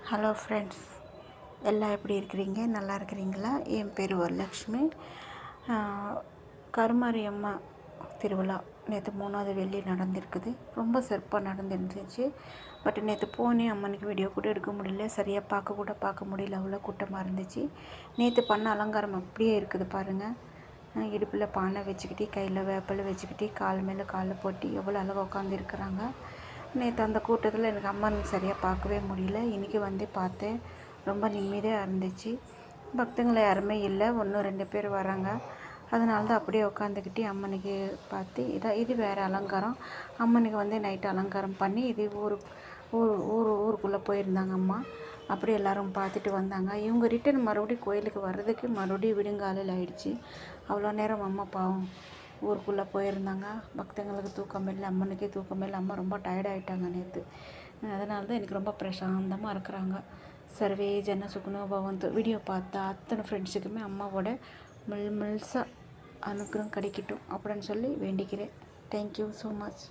Hello friends, எல்லாம் எப்படி இருக்கிறீங்க? நல்லா இருக்கிறீங்களா? என் பேர் வரலக்ஷ்மி. கருமாரி அம்மா திருவிழா நேற்று 3வது வெள்ளி நடந்திருக்குது. ரொம்ப சிறப்பாக நடந்துருந்துச்சு. பட் நேற்று போனேன், அம்மனுக்கு வீடியோ கூட எடுக்க முடியல, சரியாக பார்க்க முடியல, அவ்வளோ கூட்டமாக இருந்துச்சு. நேற்று பண்ண அலங்காரம் அப்படியே இருக்குது பாருங்கள். இடுப்பில் பானை வச்சுக்கிட்டு, கையில் வேப்பிலை வச்சுக்கிட்டு, கால் மேலே காலை போட்டு எவ்வளோ அழகாக உட்காந்துருக்குறாங்க. நேற்று அந்த கூட்டத்தில் எனக்கு அம்மன் சரியாக பார்க்கவே முடியல. இன்றைக்கி வந்து பார்த்தேன், ரொம்ப நிம்மதியாக இருந்துச்சு. பக்தங்களை யாருமே இல்லை, 1-2 பேர் வராங்க. அதனால தான் அப்படியே உட்காந்துக்கிட்டு அம்மனுக்கு பார்த்து இது வேறு அலங்காரம். அம்மனுக்கு வந்து நைட்டு அலங்காரம் பண்ணி இது ஊருக்குள்ளே போயிருந்தாங்க அம்மா. அப்படி எல்லோரும் பார்த்துட்டு வந்தாங்க. இவங்க ரிட்டன் மறுபடியும் கோயிலுக்கு வர்றதுக்கு மறுபடியும் விடுங்காலையில் ஆயிடுச்சு. அவ்வளோ நேரம் அம்மா பாவம் ஊருக்குள்ளே போயிருந்தாங்க. பக்தங்களுக்கு தூக்கம் இல்லை, அம்மனுக்கே தூக்கம் இல்லை. அம்மா ரொம்ப டயர்டாகிட்டாங்க நேற்று. அதனால தான் எனக்கு ரொம்ப பிரசாந்தமாக இருக்கிறாங்க. சர்வே ஜன சுகுணோ பவந்து. வீடியோ பார்த்தா அத்தனை ஃப்ரெண்ட்ஸுக்குமே அம்மாவோட முழுசாக அனுகிரகம் கிடைக்கட்டும் அப்படின்னு சொல்லி வேண்டிக்கிறேன். Thank you so much.